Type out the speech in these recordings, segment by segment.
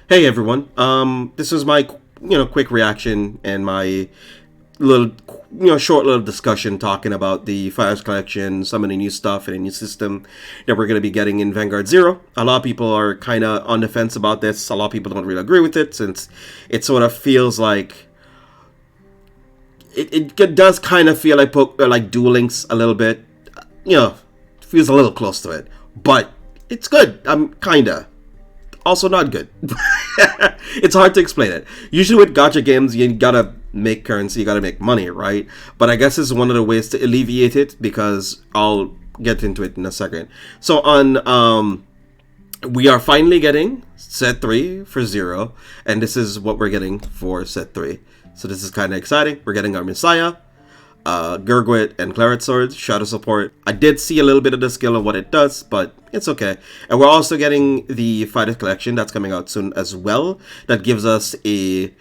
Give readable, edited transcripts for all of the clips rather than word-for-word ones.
Hey everyone. This is my quick reaction and my little short little discussion talking about the Fires collection, some of the new stuff and a new system that we're going to be getting in Vanguard Zero. A lot of people are kind of on the fence about this. A lot of people don't really agree with it since it sort of feels like it does kind of feel like Duel Links a little bit. Feels a little close to it, but it's good. I'm kinda also not good. It's hard to explain it. Usually with gacha games, you gotta make currency, you gotta make money, right? But I guess this is one of the ways to alleviate it because I'll get into it in a second. So we are finally getting set 3 for Zero, and this is what we're getting for set 3. So this is kind of exciting. We're getting our Messiah, Gurgwit, and Claret Sword, Shadow Support. I did see a little bit of the skill of what it does, but it's okay. And we're also getting the Fighter Collection that's coming out soon as well. That gives us a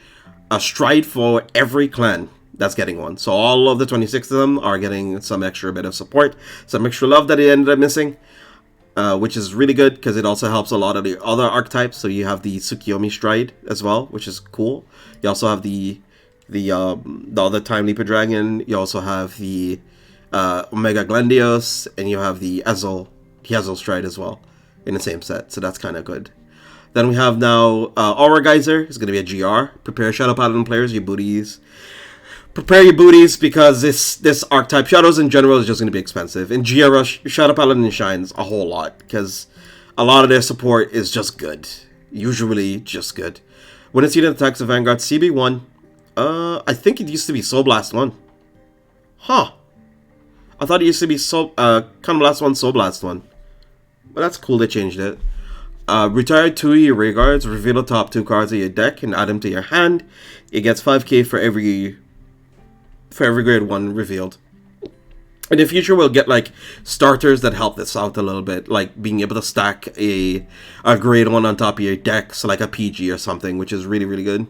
stride for every clan that's getting one. So all of the 26 of them are getting some extra bit of support, some extra love that they ended up missing. Which is really good because it also helps a lot of the other archetypes. So you have the Tsukiyomi Stride as well, which is cool. You also have the other Time Leaper Dragon. You also have the Omega Glendios, and you have the Ezel Stride as well in the same set. So that's kind of good. Then we have now Aura Geyser. It's going to be a GR. Prepare Shadow Paladin players, your booties. Prepare your booties because this archetype, Shadows in general, is just going to be expensive. In GR, Shadow Paladin shines a whole lot because a lot of their support is just good. Usually just good. When it's unit attacks of Vanguard, CB1. I think it used to be Soul Blast 1. Huh. I thought it used to be Con Blast 1, Soul Blast 1. But that's cool they changed it. Retire 2 of your rear guards, reveal the top 2 cards of your deck, and add them to your hand. It gets 5k for every grade 1 revealed. In the future, we'll get like starters that help this out a little bit, like being able to stack a grade 1 on top of your deck, so like a PG or something, which is really, really good.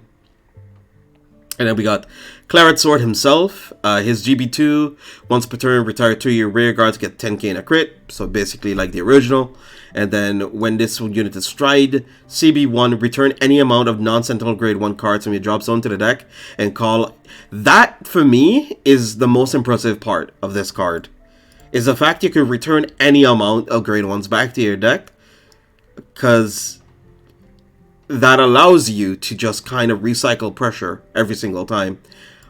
And then we got Claret Sword himself. His GB2, once per turn, retire 2 of your rear guards, get 10k in a crit. So basically like the original. And then when this unit is stride, CB1, return any amount of non-sentinel grade 1 cards from your drop zone to the deck and call. That, for me, is the most impressive part of this card. Is the fact you can return any amount of grade 1s back to your deck. Because that allows you to just kind of recycle pressure every single time.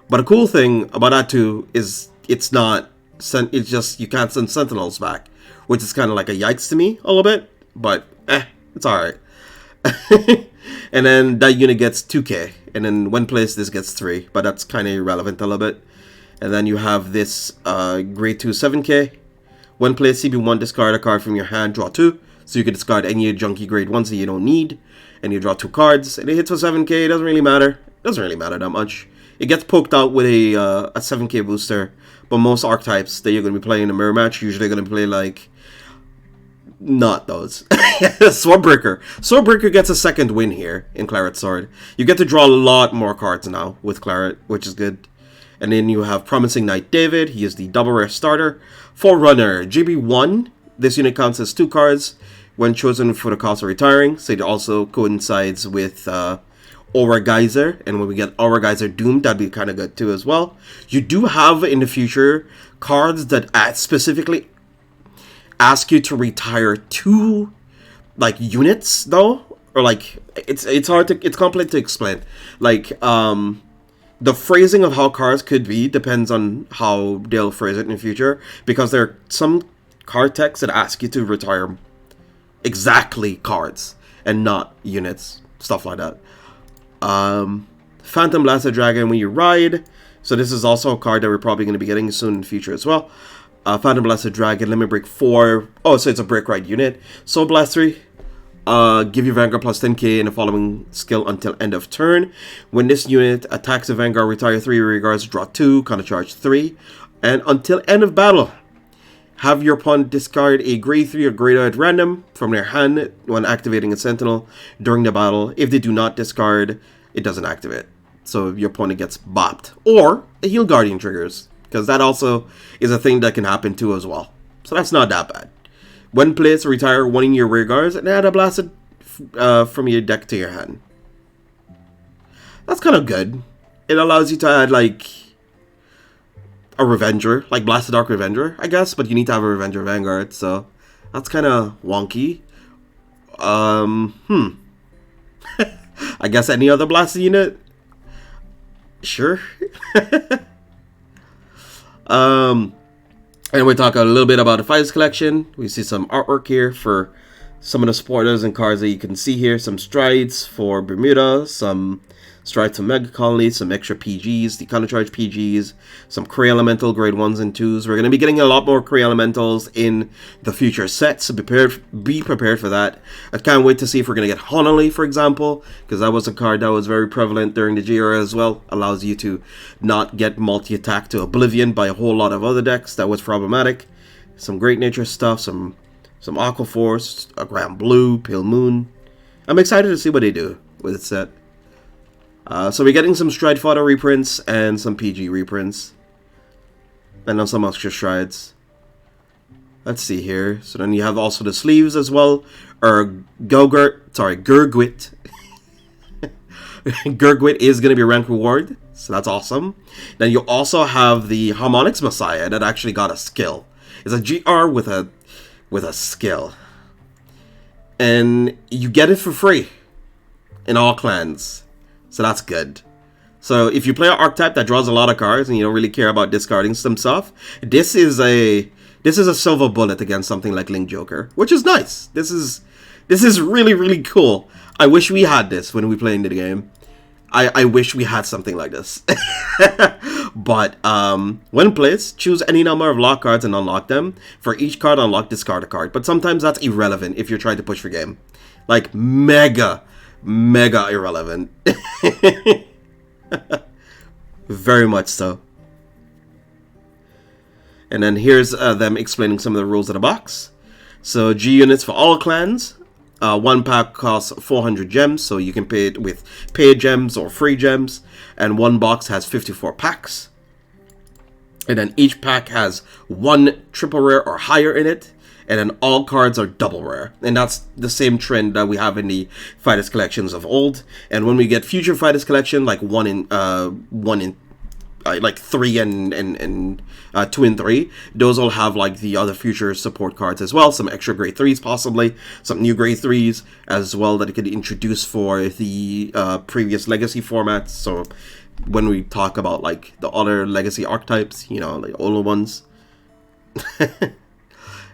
But a cool thing about that too is it's just you can't send sentinels back, which is kind of like a yikes to me a little bit, but it's alright. And then that unit gets 2k, and then when placed this gets 3, but that's kind of irrelevant a little bit. And then you have this grade 2 7k. When placed, CB1, discard a card from your hand, draw 2. So you can discard any junky grade 1s that you don't need. And you draw 2 cards. And it hits for 7k. It doesn't really matter. It doesn't really matter that much. It gets poked out with a 7k booster. But most archetypes that you're going to be playing in a mirror match, usually going to play like... not those. Swordbreaker. Swordbreaker gets a second win here in Claret Sword. You get to draw a lot more cards now with Claret, which is good. And then you have Promising Knight David. He is the double rare starter. Forerunner. GB1. This unit counts as 2 cards when chosen for the cost of retiring, so it also coincides with Aura Geyser, and when we get Aura Geyser Doomed, that'd be kind of good too as well. You do have in the future cards that specifically ask you to retire 2 like units though, or like it's complex to explain. Like the phrasing of how cards could be depends on how they'll phrase it in the future, because there are some card texts that ask you to retire exactly cards and not units, stuff like that. Phantom Blaster Dragon when you ride. So this is also a card that we're probably going to be getting soon in the future as well. Phantom Blaster Dragon, limit break 4. Oh, so it's a break ride unit. Soul Blast 3. Give your Vanguard plus 10k in the following skill until end of turn. When this unit attacks a Vanguard, retire 3 rear guards, draw 2, counter charge 3. And until end of battle, have your opponent discard a grade 3 or greater at random from their hand when activating a sentinel during the battle. If they do not discard, it doesn't activate. So your opponent gets bopped. Or a Heal Guardian triggers, because that also is a thing that can happen too as well. So that's not that bad. When placed, retire 1 of your rear guards and add a blasted from your deck to your hand. That's kind of good. It allows you to add, like, a Revenger, like Blasted Dark Revenger, I guess, but you need to have a Revenger Vanguard, so that's kind of wonky. I guess any other Blasted unit? Sure. And we talk a little bit about the Fighters Collection. We see some artwork here for some of the spoilers and cards that you can see here. Some Strides for Bermuda, some Strides for Mega Colony, some extra PGs, the Countercharge PGs, some Kree Elemental grade 1s and 2s. We're going to be getting a lot more Kree Elementals in the future sets, so be prepared for that. I can't wait to see if we're going to get Honolly, for example, because that was a card that was very prevalent during the G era as well. Allows you to not get multi-attack to Oblivion by a whole lot of other decks. That was problematic. Some Great Nature stuff, some Aqua Force, a Grand Blue, Pale Moon. I'm excited to see what they do with this set. So we're getting some Stride Fodder reprints and some PG reprints. And then some extra Strides. Let's see here. So then you have also the sleeves as well. Or Gurgwit. Gurgwit is going to be rank reward. So that's awesome. Then you also have the Harmonics Messiah that actually got a skill. It's a GR with a skill. And you get it for free in all clans. So that's good. So if you play an archetype that draws a lot of cards and you don't really care about discarding some stuff, this is a silver bullet against something like Link Joker, which is nice. This is really, really cool. I wish we had this when we play in the game. I wish we had something like this. But when placed, choose any number of lock cards and unlock them. For each card unlocked, discard a card. But sometimes that's irrelevant if you're trying to push for game. Like mega irrelevant. Very much so. And then here's them explaining some of the rules of the box. So G units for all clans. One pack costs 400 gems, so you can pay it with paid gems or free gems. And one box has 54 packs. And then each pack has one triple rare or higher in it. And then all cards are double rare. And that's the same trend that we have in the Fighters collections of old. And when we get future Fighters collection, like 3 and 2 and 3, those will have like the other future support cards as well. Some extra grade 3s possibly, some new grade 3s as well that it could introduce for the previous legacy formats. So when we talk about like the other legacy archetypes, you know, like older ones.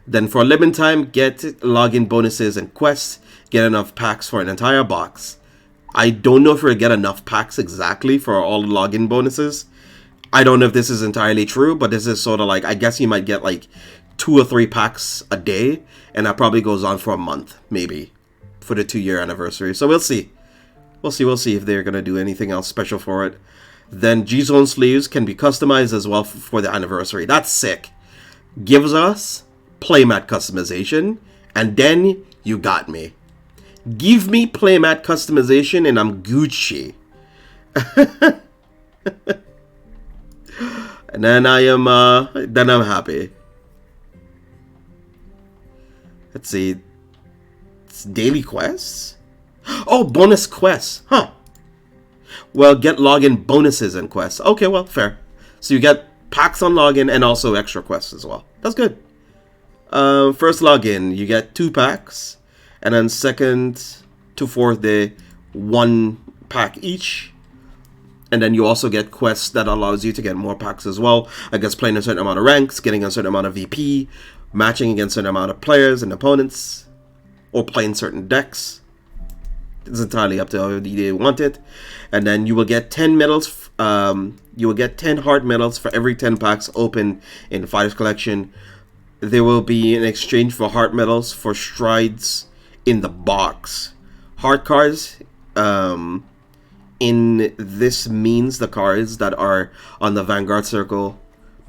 Then for a limited time, get login bonuses and quests. Get enough packs for an entire box. I don't know if we'll get enough packs exactly for all the login bonuses. I don't know if this is entirely true, but this is sort of like, I guess you might get like 2 or 3 packs a day. And that probably goes on for a month, maybe, for the 2-year anniversary. So we'll see. We'll see if they're going to do anything else special for it. Then G-Zone sleeves can be customized as well for the anniversary. That's sick. Gives us playmat customization, and then you got me. Give me playmat customization and I'm Gucci. And then I'm happy. Let's see. It's daily quests? Oh, bonus quests. Huh. Well, get login bonuses and quests. Okay, well, fair. So you get packs on login and also extra quests as well. That's good. First login, you get 2 packs, and then second to fourth day, 1 pack each. And then you also get quests that allows you to get more packs as well. I guess playing a certain amount of ranks, getting a certain amount of VP, matching against a certain amount of players and opponents, or playing certain decks. It's entirely up to how you want it. And then you will get 10 medals. You will get 10 heart medals for every 10 packs open in the Fighters Collection. There will be an exchange for heart medals for strides in the box. Heart cards, in this means the cards that are on the Vanguard circle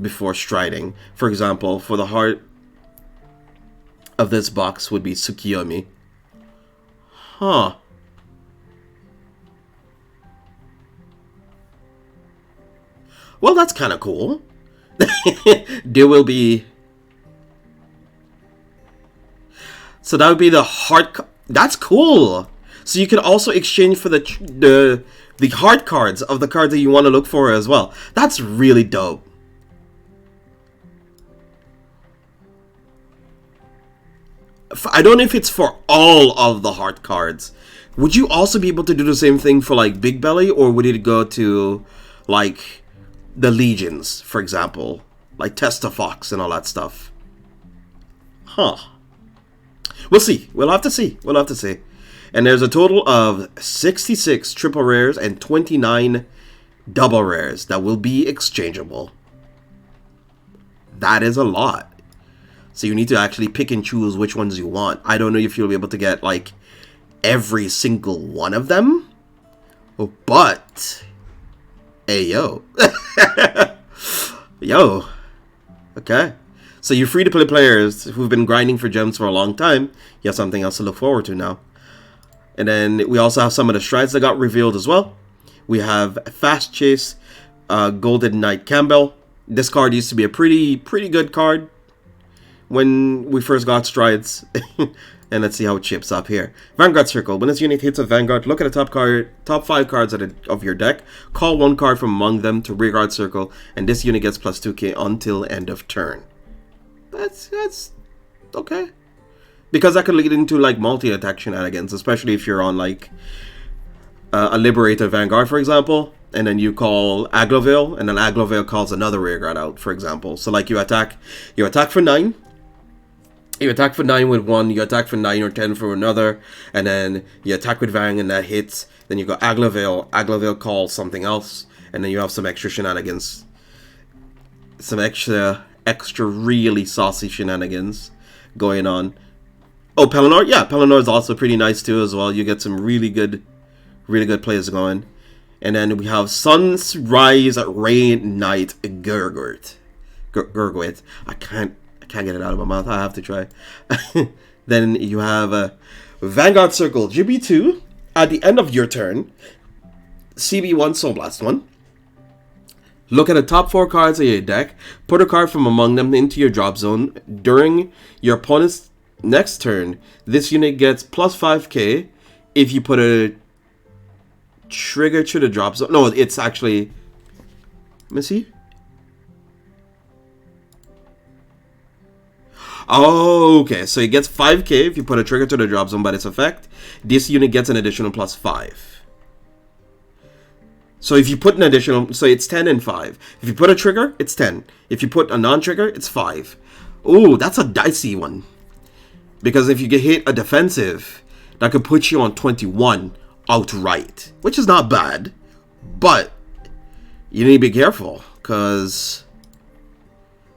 before striding. For example, for the heart of this box would be Tsukiyomi. Huh. Well, that's kind of cool. There will be... So that would be the heart... That's cool! So you can also exchange for the the heart cards of the cards that you want to look for as well. That's really dope. I don't know if it's for all of the heart cards. Would you also be able to do the same thing for like Big Belly, or would it go to like the legions, for example, like Testa Fox and all that stuff? Huh. We'll see. We'll have to see. We'll have to see. And there's a total of 66 triple rares and 29 double rares that will be exchangeable. That is a lot. So you need to actually pick and choose which ones you want. I don't know if you'll be able to get like every single one of them. Oh, but hey, yo. Yo. Okay. So you free-to-play players who've been grinding for gems for a long time, you have something else to look forward to now. And then we also have some of the strides that got revealed as well. We have Fast Chase, Golden Knight Campbell. This card used to be a pretty good card when we first got strides. And let's see how it chips up here. Vanguard Circle. When this unit hits a Vanguard, look at the top 5 cards of your deck. Call one card from among them to Vanguard Circle, and this unit gets plus 2k until end of turn. That's okay. Because that could lead into like multi-attack shenanigans, especially if you're on like a Liberator Vanguard, for example, and then you call Aglovale, and then Aglovale calls another Rearguard out, for example. So like you attack for 9. You attack for 9 with one, you attack for 9 or 10 for another, and then you attack with Vang and that hits. Then you go Aglovale, Aglovale calls something else, and then you have some extra shenanigans. Some extra really saucy shenanigans going on. Oh, Pelennor? Yeah, Pelennor is also pretty nice too as well. You get some really good plays going. And then we have Sunrise Rain Night Gurgwit. I can't get it out of my mouth. I have to try. Then you have Vanguard Circle GB2. At the end of your turn, CB1 Soul Blast 1. Look at the top 4 cards of your deck. Put a card from among them into your drop zone. During your opponent's next turn, this unit gets plus 5k if you put a trigger to the drop zone. No, it's actually... Let me see. Oh, okay. So it gets 5k if you put a trigger to the drop zone by its effect. This unit gets an additional plus 5. So if you put an additional... So it's 10 and 5. If you put a trigger, it's 10. If you put a non-trigger, it's 5. Ooh, that's a dicey one. Because if you get hit a defensive, that could put you on 21 outright. Which is not bad. But you need to be careful. Because...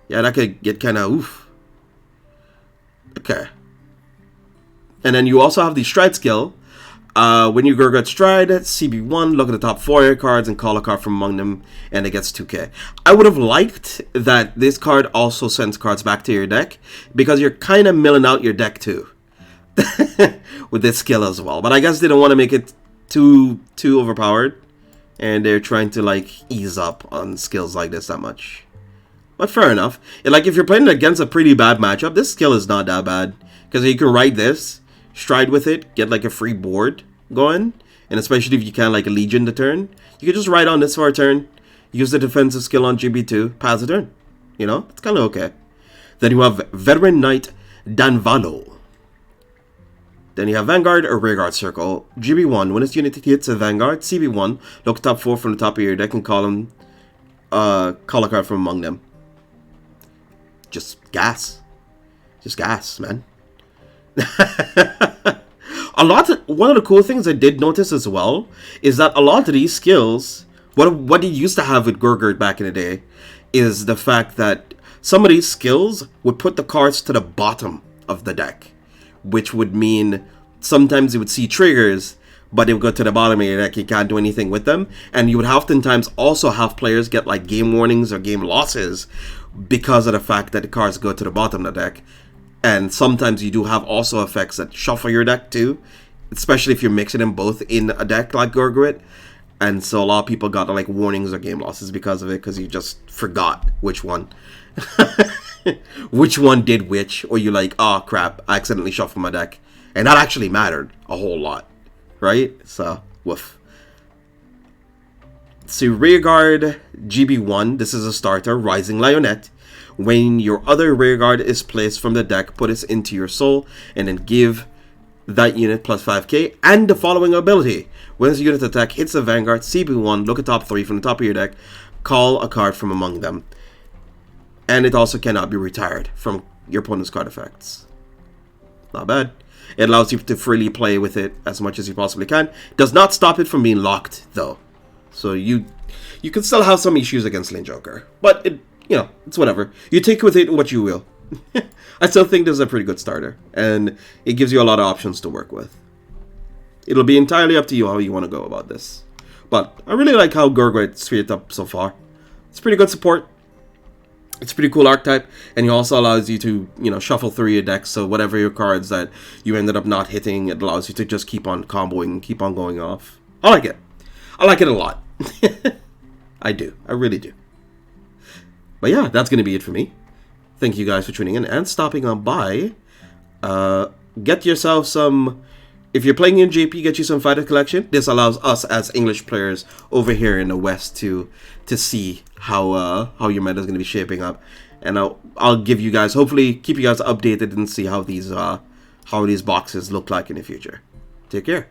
yeah, that could get kind of oof. Okay. And then you also have the stride skill. When you Gurgwit Stride, CB1, look at the top 4 cards and call a card from among them, and it gets 2k. I would have liked that this card also sends cards back to your deck, because you're kind of milling out your deck too. With this skill as well. But I guess they don't want to make it too overpowered, and they're trying to like ease up on skills like this that much. But fair enough. Like if you're playing against a pretty bad matchup, this skill is not that bad, because you can ride this, stride with it, get like a free board going, and especially if you can like a Legion the turn, you can just ride on this for a turn, use the defensive skill on GB2, pass the turn. You know, it's kind of okay. Then you have Veteran Knight Danvalo. Then you have Vanguard or Rearguard Circle. GB1, when this unit hits a Vanguard, CB1, look top 4 from the top of your deck and call a card from among them. Just gas, man. One of the cool things I did notice as well is that a lot of these skills, what you used to have with Gurgwit back in the day, is the fact that some of these skills would put the cards to the bottom of the deck, which would mean sometimes you would see triggers, but they would go to the bottom of your deck. You can't do anything with them, and you would oftentimes also have players get like game warnings or game losses because of the fact that the cards go to the bottom of the deck. And sometimes you do have also effects that shuffle your deck too, especially if you're mixing them both in a deck like Gurgwit. And so a lot of people got like warnings or game losses because of it, because you just forgot which one. Which one did which, or you're like, oh crap, I accidentally shuffled my deck. And that actually mattered a whole lot, right? So, woof. So rearguard GB1, this is a starter, Rising Lionette. When your other rearguard is placed from the deck, put it into your soul, and then give that unit plus 5k, and the following ability. When this unit attack hits a Vanguard, CB1, look at top 3 from the top of your deck, call a card from among them. And it also cannot be retired from your opponent's card effects. Not bad. It allows you to freely play with it as much as you possibly can. Does not stop it from being locked, though. So you can still have some issues against Lane Joker. But, it's whatever. You take with it what you will. I still think this is a pretty good starter, and it gives you a lot of options to work with. It'll be entirely up to you how you want to go about this. But I really like how Gurgwit's tweeted up so far. It's pretty good support. It's a pretty cool archetype, and it also allows you to, shuffle through your deck, so whatever your cards that you ended up not hitting, it allows you to just keep on comboing, keep on going off. I like it. I like it a lot. I do. I really do. But yeah, that's going to be it for me. Thank you guys for tuning in and stopping on by. Get yourself some... If you're playing in JP, get you some Fighter Collection. This allows us as English players over here in the West to see how your meta is going to be shaping up. And I'll give you guys, hopefully keep you guys updated and see how these boxes look like in the future. Take care.